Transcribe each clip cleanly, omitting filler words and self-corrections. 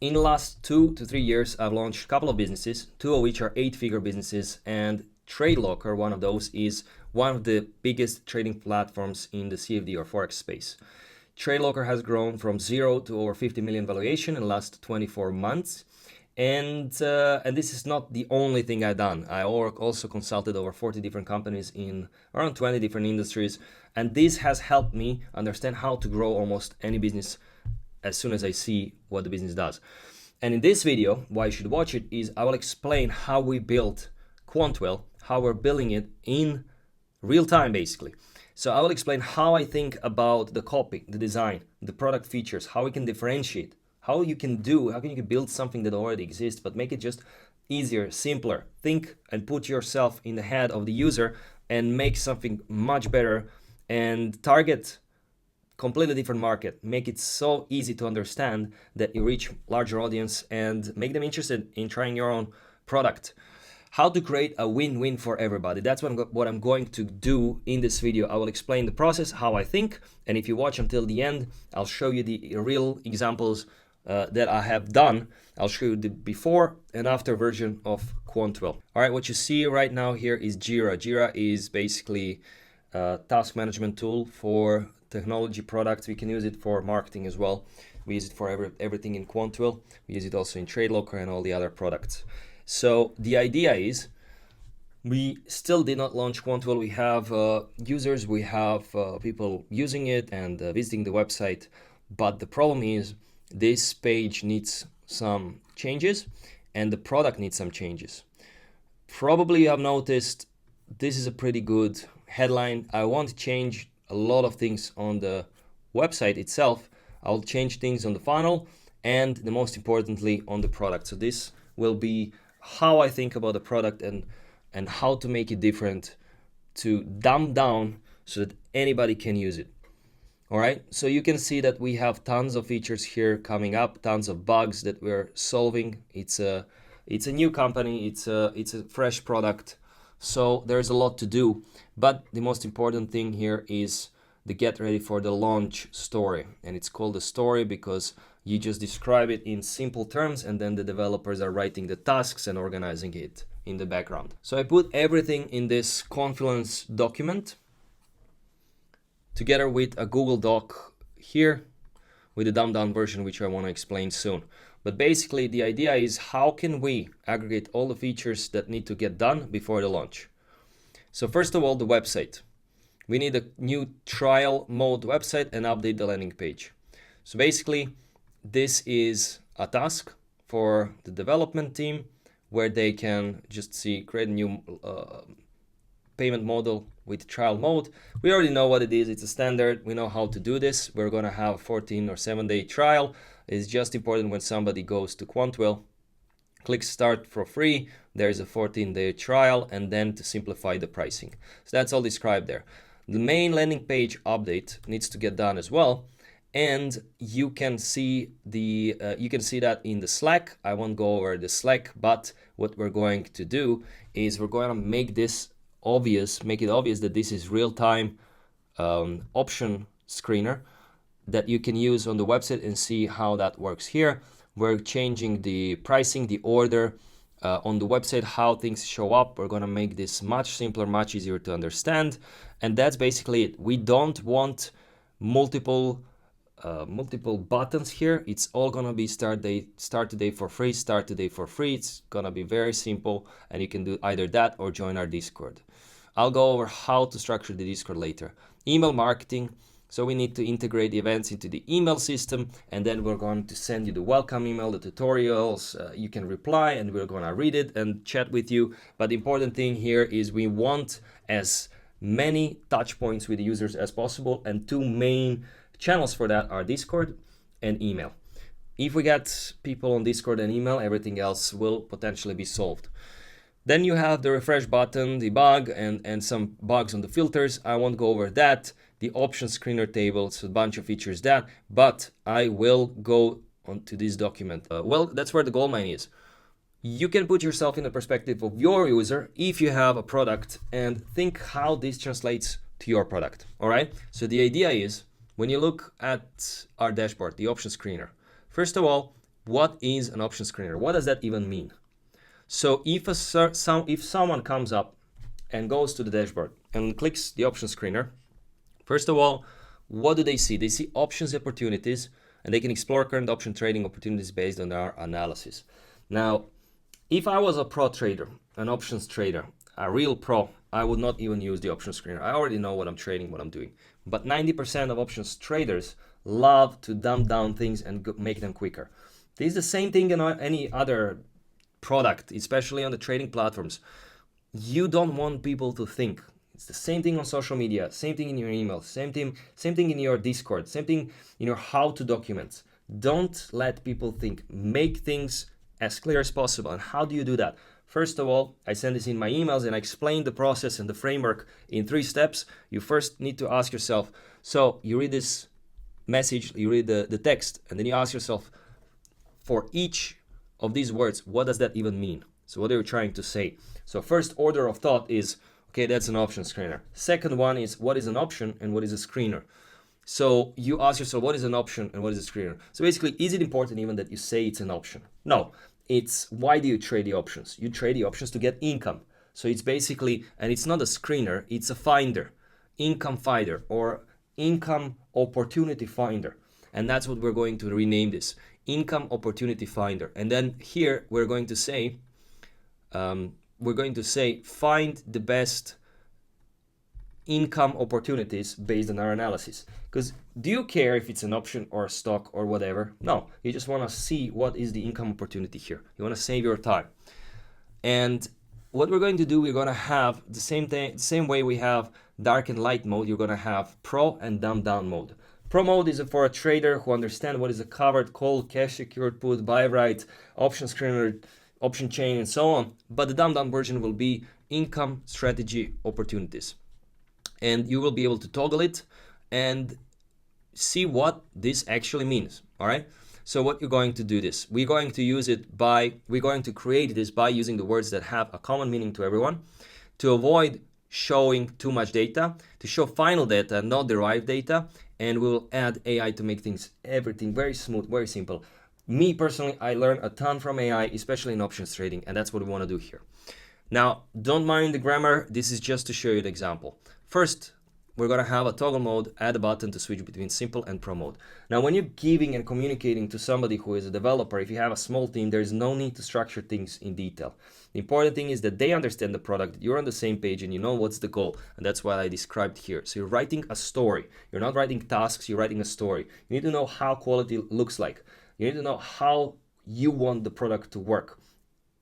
In the last 2 to 3 years, I've launched a couple of businesses, two of which are 8-figure businesses, and TradeLocker, one of those, is one of the biggest trading platforms in the CFD or Forex space. TradeLocker has grown from 0 to over 50 million valuation in the last 24 months. And this is not the only thing I've done. I also consulted over 40 different companies in around 20 different industries. And this has helped me understand how to grow almost any business as soon as I see what the business does. And in this video, why you should watch it is I will explain how we built QuantWheel, how we're building it in real time, basically. So I will explain how I think about the copy, the design, the product features, how we can differentiate, how you can build something that already exists, but make it just easier, simpler. Think and put yourself in the head of the user and make something much better and target completely different market. Make it so easy to understand that you reach larger audience and make them interested in trying your own product. How to create a win-win for everybody. That's what I'm going to do in this video. I will explain the process, how I think, and if you watch until the end, I'll show you the real examples that I have done. I'll show you the before and after version of QuantWheel. All right, what you see right now here is Jira. Jira is basically a task management tool for technology products. We can use it for marketing as well. We use it for everything in QuantWheel. We use it also in TradeLocker and all the other products. So the idea is we still did not launch QuantWheel. We have users, we have people using it and visiting the website. But the problem is this page needs some changes and the product needs some changes. Probably you have noticed this is a pretty good headline. I want to change a lot of things on the website itself. I'll change things on the funnel and the most importantly on the product. So this will be how I think about the product and how to make it different, to dumb down so that anybody can use it. All right, so you can see that we have tons of features here coming up, tons of bugs that we're solving. It's a new company, it's a fresh product. So there's a lot to do, but the most important thing here is the get ready for the launch story. And it's called the story because you just describe it in simple terms and then the developers are writing the tasks and organizing it in the background. So I put everything in this Confluence document together with a Google Doc here with a dumbed down version, which I want to explain soon. But basically the idea is how can we aggregate all the features that need to get done before the launch. So first of all, the website. We need a new trial mode website and update the landing page. So basically this is a task for the development team where they can just create a new payment model with trial mode. We already know what it is. It's a standard. We know how to do this. We're going to have a 14 or 7-day trial. It's just important when somebody goes to QuantWheel, clicks start for free, there's a 14-day trial, and then to simplify the pricing. So that's all described there. The main landing page update needs to get done as well, and you can see that in the Slack. I won't go over the Slack, but what we're going to do is we're going to make it obvious that this is real-time option screener that you can use on the website and see how that works here. We're changing the pricing, the order on the website, how things show up. We're going to make this much simpler, much easier to understand. And that's basically it. We don't want multiple buttons here. It's all going to be start today for free, start today for free. It's going to be very simple and you can do either that or join our Discord. I'll go over how to structure the Discord later. Email marketing. So we need to integrate the events into the email system, and then we're going to send you the welcome email, the tutorials. You can reply and we're going to read it and chat with you. But the important thing here is we want as many touch points with the users as possible, and two main channels for that are Discord and email. If we get people on Discord and email, everything else will potentially be solved. Then you have the refresh button, debug, and some bugs on the filters. I won't go over that. The option screener table, so a bunch of features but I will go onto this document. Well, that's where the goldmine is. You can put yourself in the perspective of your user if you have a product and think how this translates to your product. All right. So the idea is when you look at our dashboard, the option screener, first of all, what is an option screener? What does that even mean? So if someone comes up and goes to the dashboard and clicks the option screener, first of all, what do they see? They see options opportunities, and they can explore current option trading opportunities based on our analysis. Now, if I was a pro trader, an options trader, a real pro, I would not even use the option screener. I already know what I'm trading, what I'm doing. But 90% of options traders love to dumb down things and make them quicker. This is the same thing in any other product, especially on the trading platforms. You don't want people to think. It's the same thing on social media, same thing in your email, same thing in your Discord, same thing in your how-to documents. Don't let people think. Make things as clear as possible. And how do you do that? First of all, I send this in my emails and I explain the process and the framework in 3 steps. You first need to ask yourself, so you read this message, you read the text, and then you ask yourself, for each of these words, what does that even mean? So what are you trying to say? So first order of thought is, okay, that's an option screener. Second one is, what is an option and what is a screener? So you ask yourself, what is an option and what is a screener? So basically, is it important even that you say it's an option? No, it's why do you trade the options? You trade the options to get income. So it's basically, and it's not a screener, it's a finder, income finder or income opportunity finder. And that's what we're going to rename this, income opportunity finder. And then here we're going to say, find the best income opportunities based on our analysis. Because do you care if it's an option or a stock or whatever? No, you just want to see what is the income opportunity here. You want to save your time. And what we're going to do, we're going to have the same thing, same way we have dark and light mode, you're going to have pro and dumb down mode. Pro mode is for a trader who understands what is a covered call, cash secured put, buy right, option screener, option chain, and so on. But the dumbed down version will be income strategy opportunities. And you will be able to toggle it and see what this actually means. All right. So what you're going to do this, we're going to create this by using the words that have a common meaning to everyone, to avoid showing too much data, to show final data, not derived data, and we'll add AI to make everything very smooth, very simple. Me personally, I learned a ton from AI, especially in options trading, and that's what we want to do here. Now, don't mind the grammar. This is just to show you the example. First, we're going to have a toggle mode, add a button to switch between simple and pro mode. Now, when you're giving and communicating to somebody who is a developer, if you have a small team, there's no need to structure things in detail. The important thing is that they understand the product, you're on the same page, and you know what's the goal. And that's what I described here. So you're writing a story. You're not writing tasks, you're writing a story. You need to know how quality looks like. You need to know how you want the product to work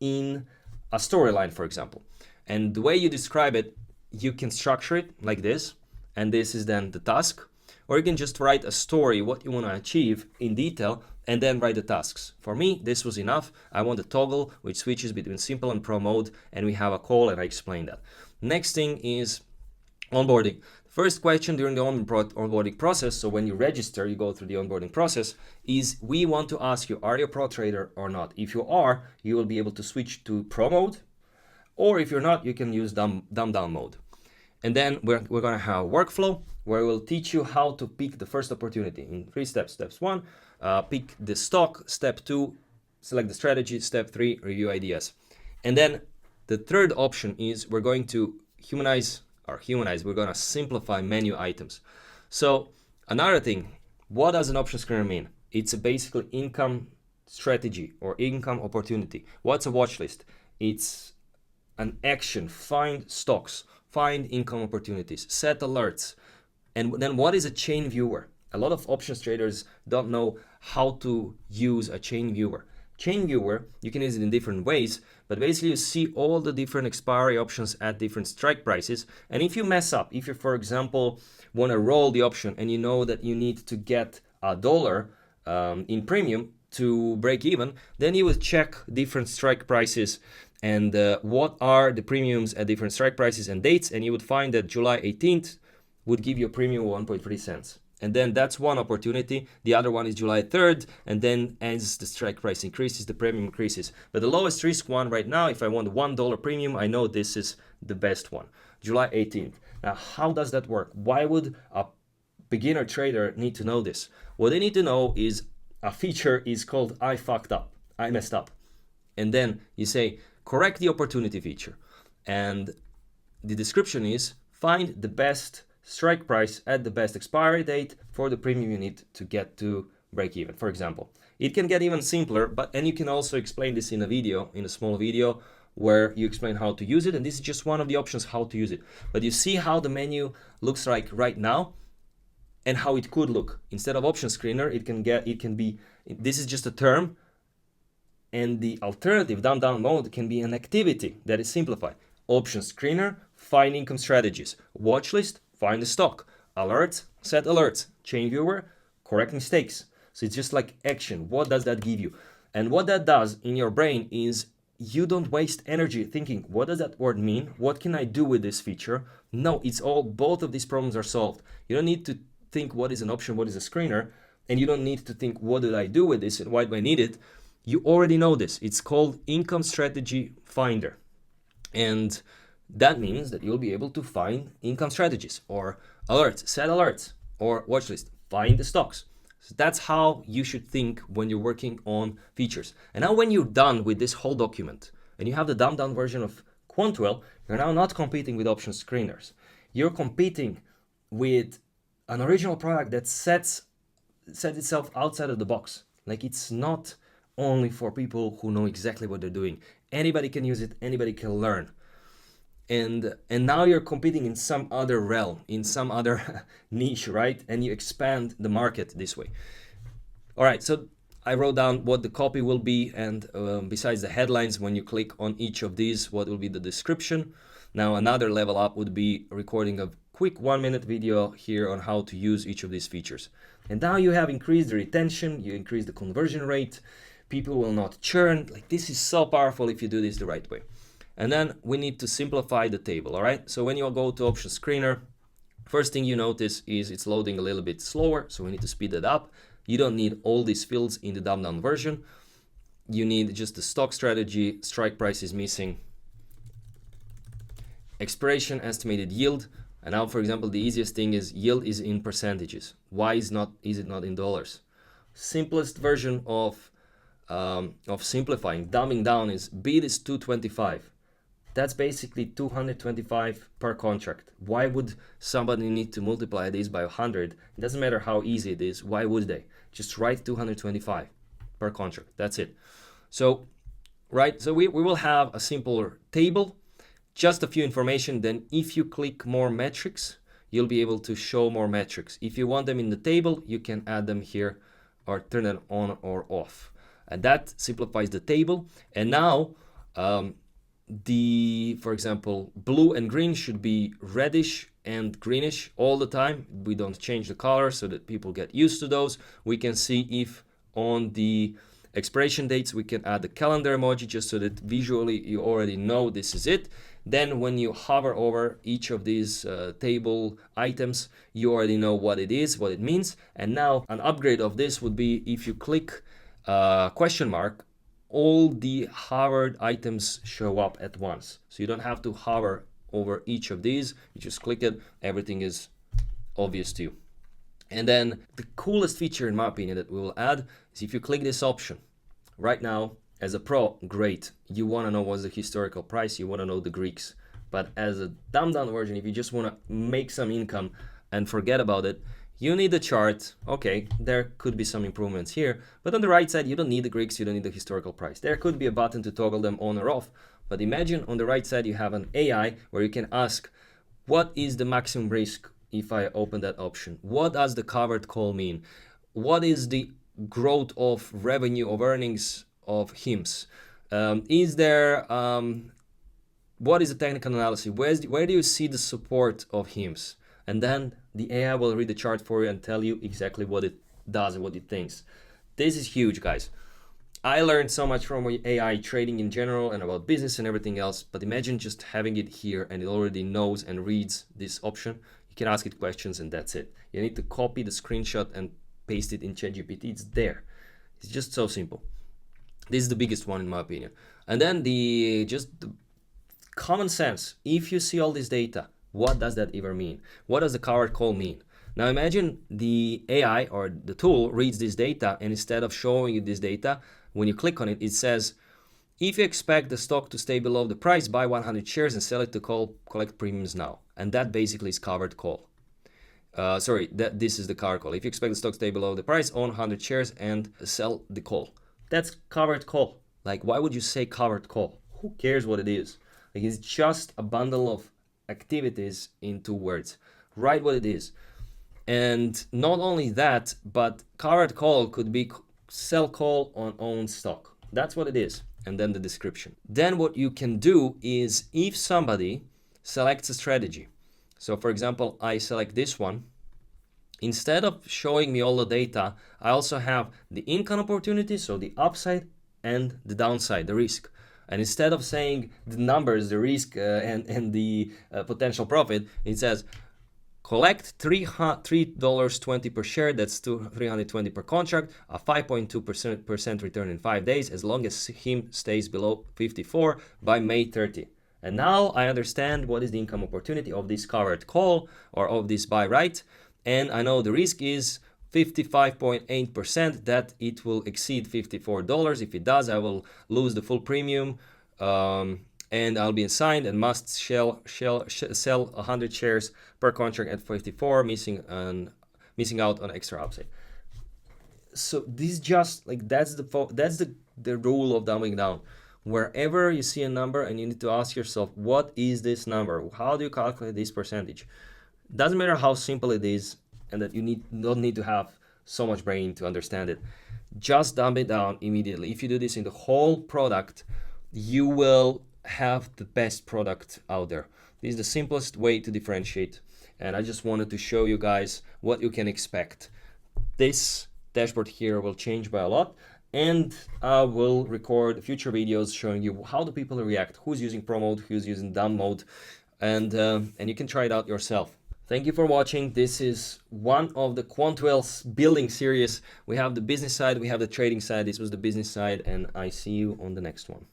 in a storyline, for example. And the way you describe it, you can structure it like this, and this is then the task, or you can just write a story, what you want to achieve in detail, and then write the tasks. For me, this was enough. I want a toggle which switches between simple and pro mode, and we have a call, and I explain that. Next thing is onboarding. First question during the onboarding process, so when you register, you go through the onboarding process, is we want to ask you, are you a pro trader or not? If you are, you will be able to switch to pro mode, or if you're not, you can use dumb down mode. And then we're going to have a workflow where we'll teach you how to pick the first opportunity in 3 steps. Steps 1, pick the stock. Step 2, select the strategy. Step 3, review ideas. And then the third option is we're going to we're going to simplify menu items. So another thing, what does an option screener mean? It's basically income strategy or income opportunity. What's a watch list? It's an action, find stocks, find income opportunities, set alerts. And then what is a chain viewer? A lot of options traders don't know how to use a chain viewer. Chain viewer, you can use it in different ways, but basically you see all the different expiry options at different strike prices. And if you mess up, if you, for example, want to roll the option and you know that you need to get $1 in premium to break even, then you would check different strike prices and what are the premiums at different strike prices and dates, and you would find that July 18th would give you a premium of 1.3 cents. And then that's one opportunity. The other one is July 3rd, and then as the strike price increases, the premium increases. But the lowest risk one right now, if I want $1 premium, I know this is the best one, July 18th. Now, how does that work? Why would a beginner trader need to know this? What they need to know is a feature is called I fucked up, I messed up. And then you say, correct the opportunity feature. And the description is, find the best strike price at the best expiry date for the premium you need to get to break even, for example. It can get even simpler, and you can also explain this in a video, in a small video, where you explain how to use it. And this is just one of the options how to use it. But you see how the menu looks like right now and how it could look. Instead of option screener, it can be, this is just a term. And the alternative down mode can be an activity that is simplified. Option screener, find income strategies. Watch list, find the stock. Alerts, set alerts. Chain viewer, correct mistakes. So it's just like action. What does that give you? And what that does in your brain is you don't waste energy thinking, what does that word mean? What can I do with this feature? No, it's all, both of these problems are solved. You don't need to think what is an option, what is a screener, and you don't need to think what did I do with this and why do I need it? You already know this. It's called Income Strategy Finder. And that means that you'll be able to find income strategies or alerts, set alerts, or watch list, find the stocks. So that's how you should think when you're working on features. And now when you're done with this whole document and you have the dumbed down version of QuantWheel, you're now not competing with option screeners. You're competing with an original product that sets itself outside of the box. Like, it's not only for people who know exactly what they're doing. Anybody can use it, anybody can learn. And now you're competing in some other realm, in some other niche, right? And you expand the market this way. All right, so I wrote down what the copy will be, and besides the headlines, when you click on each of these, what will be the description. Now another level up would be recording a quick 1-minute video here on how to use each of these features. And now you have increased the retention, you increase the conversion rate, people will not churn. Like, this is so powerful if you do this the right way. And then we need to simplify the table, all right? So when you go to option screener, first thing you notice is it's loading a little bit slower, so we need to speed it up. You don't need all these fields in the dumbed down version. You need just the stock strategy, strike price is missing, expiration, estimated yield. And now, for example, the easiest thing is yield is in percentages. Why is it not in dollars? Simplest version of simplifying, dumbing down is bid is 225. That's basically 225 per contract. Why would somebody need to multiply this by 100? It doesn't matter how easy it is. Why would they? Just write 225 per contract. That's it. So, right, so we will have a simpler table, just a few information. Then if you click more metrics, you'll be able to show more metrics. If you want them in the table, you can add them here or turn them on or off. And that simplifies the table. And now, for example, blue and green should be reddish and greenish all the time. We don't change the color so that people get used to those. We can see if on the expiration dates, we can add the calendar emoji just so that visually you already know this is it. Then when you hover over each of these table items, you already know what it is, what it means. And now an upgrade of this would be if you click question mark, all the hovered items show up at once. So you don't have to hover over each of these. You just click it, everything is obvious to you. And then the coolest feature, in my opinion, that we will add is if you click this option. Right now, as a pro, great. You want to know what's the historical price, you want to know the Greeks. But as a dumbed down version, if you just want to make some income and forget about it, you need the chart. Okay, there could be some improvements here, but on the right side, you don't need the Greeks, you don't need the historical price. There could be a button to toggle them on or off, but imagine on the right side, you have an AI where you can ask, what is the maximum risk if I open that option? What does the covered call mean? What is the growth of revenue, of earnings of HIMS? What is the technical analysis? Where do you see the support of HIMS? And then the AI will read the chart for you and tell you exactly what it does and what it thinks. This is huge, guys. I learned so much from AI trading in general and about business and everything else, but imagine just having it here and it already knows and reads this option. You can ask it questions and that's it. You need to copy the screenshot and paste it in ChatGPT. It's there. It's just so simple. This is the biggest one in my opinion. And then the common sense. If you see all this data, what does that even mean? What does the covered call mean? Now imagine the AI or the tool reads this data, and instead of showing you this data, when you click on it, it says, if you expect the stock to stay below the price, buy 100 shares and sell it to collect premiums now. And that basically is covered call. This is the covered call. If you expect the stock to stay below the price, own 100 shares and sell the call. That's covered call. Like, why would you say covered call? Who cares what it is? Like, it's just a bundle of activities in 2 words. Write what it is. And not only that, but covered call could be sell call on own stock. That's what it is. And then the description. Then what you can do is, if somebody selects a strategy, so for example, I select this one, instead of showing me all the data, I also have the income opportunity, so the upside and the downside, the risk. And instead of saying the numbers, the risk and the potential profit, it says collect $3.20 per share, that's $320 per contract, a 5.2% return in 5 days, as long as HIM stays below 54 by May 30. And now I understand what is the income opportunity of this covered call or of this buy right. And I know the risk is 55.8% that it will exceed $54. If it does, I will lose the full premium. And I'll be assigned and must sell 100 shares per contract at 54, missing out on extra upside. So this just like that's the rule of dumbing down. Wherever you see a number and you need to ask yourself, what is this number? How do you calculate this percentage? Doesn't matter how simple it is, and that you don't need to have so much brain to understand it. Just dumb it down immediately. If you do this in the whole product, you will have the best product out there. This is the simplest way to differentiate, and I just wanted to show you guys what you can expect. This dashboard here will change by a lot, and I will record future videos showing you how do people react, who's using pro mode, who's using dumb mode, and you can try it out yourself. Thank you for watching. This is one of the QuantWheel's building series. We have the business side, we have the trading side. This was the business side, and I see you on the next one.